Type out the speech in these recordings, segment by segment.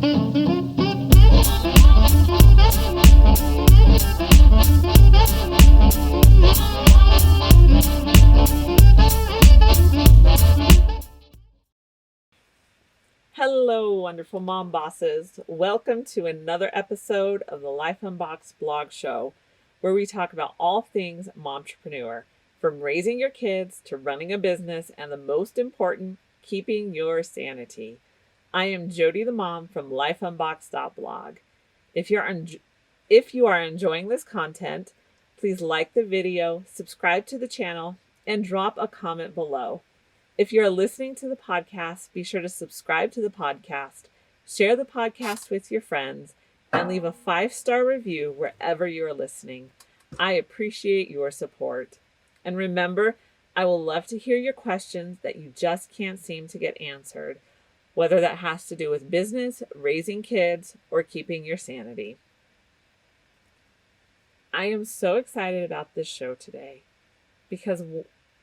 Hello, wonderful mom bosses. Welcome to another episode of the Life Unboxed blog show, where we talk about all things momtrepreneur, from raising your kids to running a business, and the most important, keeping your sanity. I am Jody the mom from lifeunboxed.blog. If you are enjoying this content, please like the video, subscribe to the channel, and drop a comment below. If you're listening to the podcast, be sure to subscribe to the podcast, share the podcast with your friends, and leave a 5-star review wherever you are listening. I appreciate your support. And remember, I will love to hear your questions that you just can't seem to get answered, whether that has to do with business, raising kids, or keeping your sanity. I am so excited about this show today because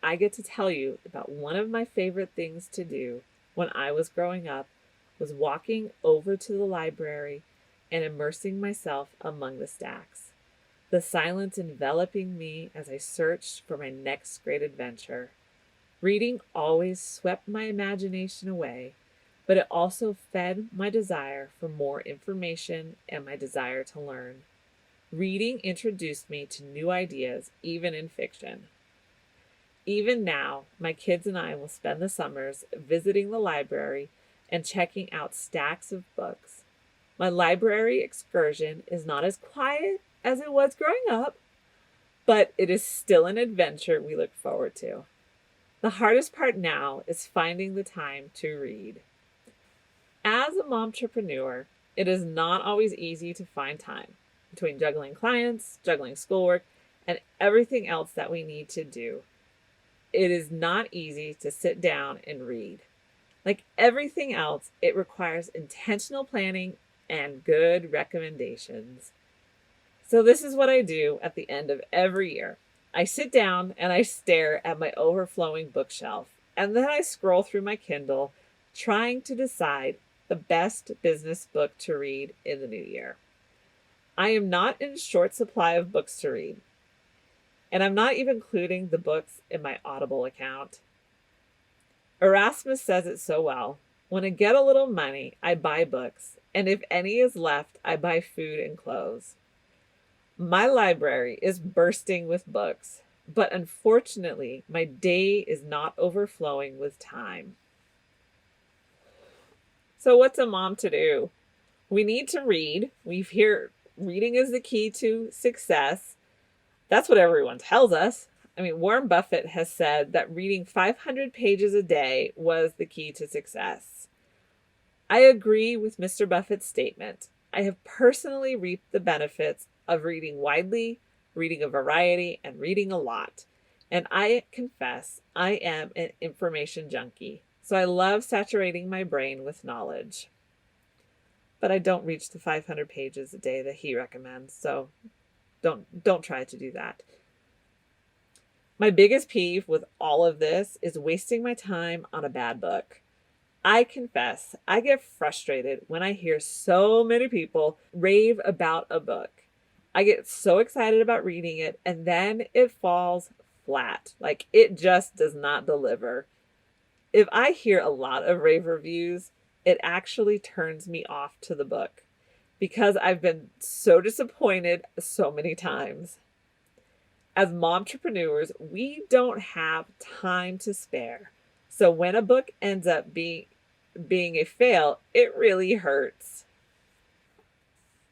I get to tell you about one of my favorite things to do when I was growing up was walking over to the library and immersing myself among the stacks, the silence enveloping me as I searched for my next great adventure. Reading always swept my imagination away, but it also fed my desire for more information and my desire to learn. Reading introduced me to new ideas, even in fiction. Even now, my kids and I will spend the summers visiting the library and checking out stacks of books. My library excursion is not as quiet as it was growing up, but it is still an adventure we look forward to. The hardest part now is finding the time to read. As a momtrepreneur, it is not always easy to find time between juggling clients, juggling schoolwork, and everything else that we need to do. It is not easy to sit down and read. Like everything else, it requires intentional planning and good recommendations. So this is what I do at the end of every year. I sit down and I stare at my overflowing bookshelf, and then I scroll through my Kindle, trying to decide the best business book to read in the new year. I am not in short supply of books to read. And I'm not even including the books in my Audible account. Erasmus says it so well. When I get a little money, I buy books, and if any is left, I buy food and clothes. My library is bursting with books, but unfortunately, my day is not overflowing with time. So what's a mom to do? We need to read. We hear reading is the key to success. That's what everyone tells us. I mean, Warren Buffett has said that reading 500 pages a day was the key to success. I agree with Mr. Buffett's statement. I have personally reaped the benefits of reading widely, reading a variety, and reading a lot. And I confess, I am an information junkie. So I love saturating my brain with knowledge. But I don't reach the 500 pages a day that he recommends, so don't try to do that. My biggest peeve with all of this is wasting my time on a bad book. I confess, I get frustrated when I hear so many people rave about a book. I get so excited about reading it, and then it falls flat. Like it just does not deliver. If I hear a lot of rave reviews, it actually turns me off to the book, because I've been so disappointed so many times. As momtrepreneurs, we don't have time to spare. So when a book ends up being a fail, it really hurts.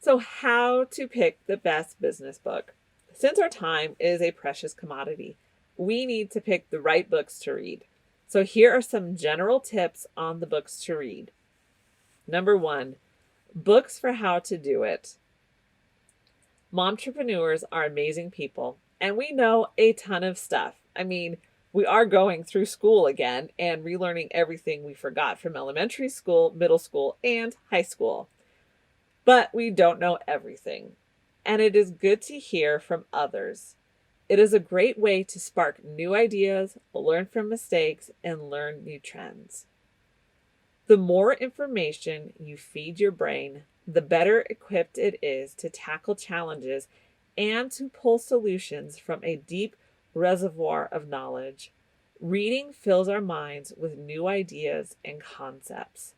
So how to pick the best business book? Since our time is a precious commodity, we need to pick the right books to read. So here are some general tips on the books to read. Number 1, books for how to do it. Momtrepreneurs are amazing people, and we know a ton of stuff. I mean, we are going through school again and relearning everything we forgot from elementary school, middle school, and high school. But we don't know everything, and it is good to hear from others. It is a great way to spark new ideas, learn from mistakes, and learn new trends. The more information you feed your brain, the better equipped it is to tackle challenges and to pull solutions from a deep reservoir of knowledge. Reading fills our minds with new ideas and concepts.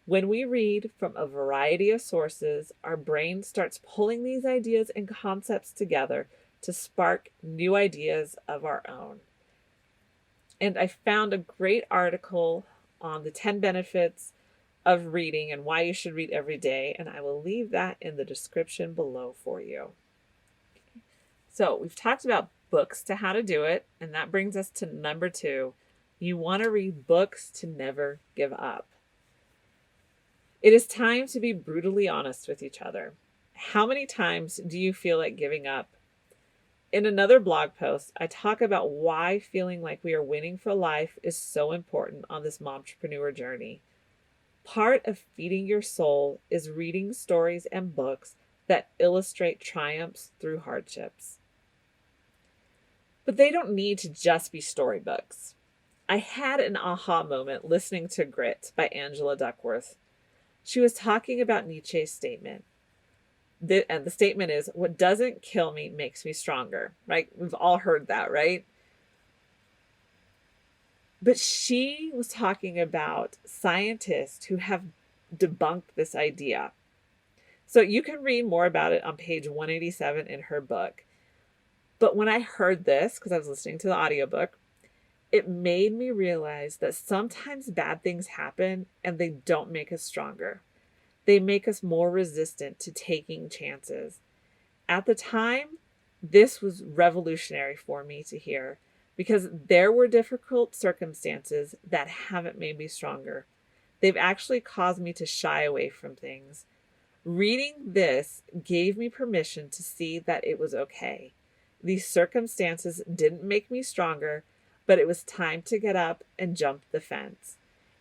When we read from a variety of sources, our brain starts pulling these ideas and concepts together to spark new ideas of our own. And I found a great article on the 10 benefits of reading and why you should read every day, and I will leave that in the description below for you. So we've talked about books to how to do it, and that brings us to number 2. You want to read books to never give up. It is time to be brutally honest with each other. How many times do you feel like giving up? In another blog post, I talk about why feeling like we are winning for life is so important on this momtrepreneur journey. Part of feeding your soul is reading stories and books that illustrate triumphs through hardships. But they don't need to just be storybooks. I had an aha moment listening to Grit by Angela Duckworth. She was talking about Nietzsche's statement. And the statement is, what doesn't kill me makes me stronger, right? We've all heard that, right? But she was talking about scientists who have debunked this idea. So you can read more about it on page 187 in her book. But when I heard this, because I was listening to the audiobook, it made me realize that sometimes bad things happen and they don't make us stronger. They make us more resistant to taking chances. At the time, this was revolutionary for me to hear because there were difficult circumstances that haven't made me stronger. They've actually caused me to shy away from things. Reading this gave me permission to see that it was okay. These circumstances didn't make me stronger, but it was time to get up and jump the fence.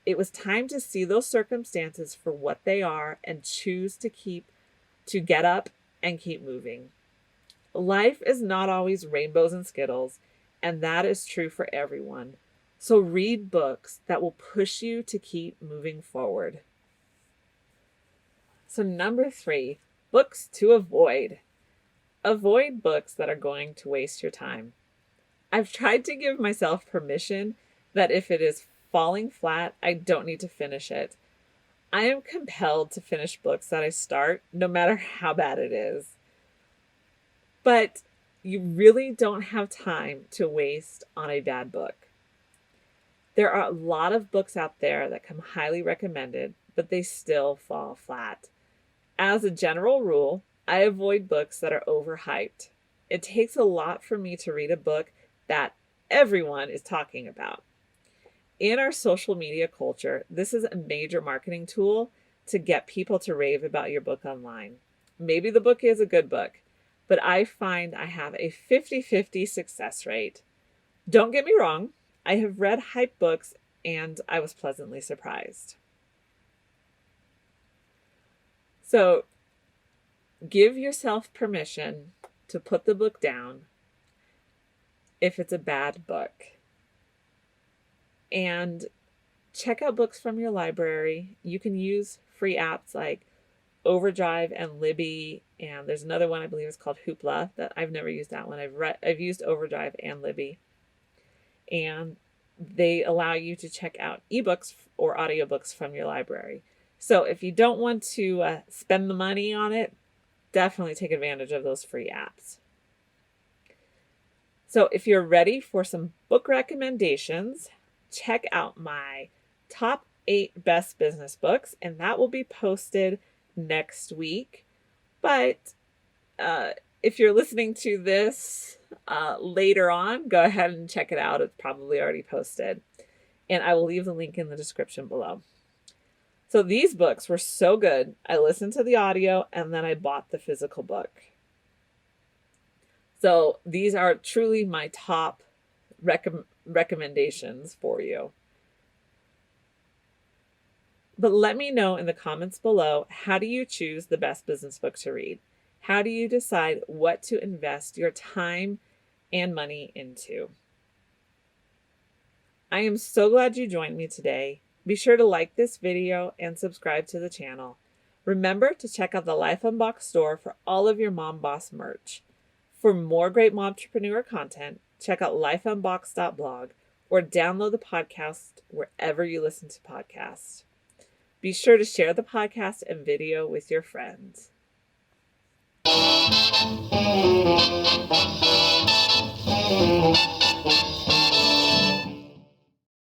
It was time to see those circumstances for what they are and choose to get up and keep moving. Life is not always rainbows and skittles, and that is true for everyone. So read books that will push you to keep moving forward. So number 3, books to avoid. Avoid books that are going to waste your time. I've tried to give myself permission that if it is falling flat, I don't need to finish it. I am compelled to finish books that I start, no matter how bad it is. But you really don't have time to waste on a bad book. There are a lot of books out there that come highly recommended, but they still fall flat. As a general rule, I avoid books that are overhyped. It takes a lot for me to read a book that everyone is talking about. In our social media culture, this is a major marketing tool to get people to rave about your book online. Maybe the book is a good book, but I find I have a 50-50 success rate. Don't get me wrong, I have read hype books and I was pleasantly surprised. So give yourself permission to put the book down if it's a bad book. And check out books from your library. You can use free apps like Overdrive and Libby, and there's another one I believe is called Hoopla that I've never used that one. I've used Overdrive and Libby, and they allow you to check out ebooks or audiobooks from your library. So if you don't want to spend the money on it, definitely take advantage of those free apps. So if you're ready for some book recommendations, check out my top 8 best business books, and that will be posted next week. But if you're listening to this later on, go ahead and check it out. It's probably already posted. And I will leave the link in the description below. So these books were so good. I listened to the audio and then I bought the physical book. So these are truly my top recommendations for you. But let me know in the comments below, how do you choose the best business book to read? How do you decide what to invest your time and money into? I am so glad you joined me today. Be sure to like this video and subscribe to the channel. Remember to check out the Life Unboxed store for all of your Mom Boss merch. For more great momtrepreneur content, check out lifeunboxed.blog or download the podcast wherever you listen to podcasts. Be sure to share the podcast and video with your friends.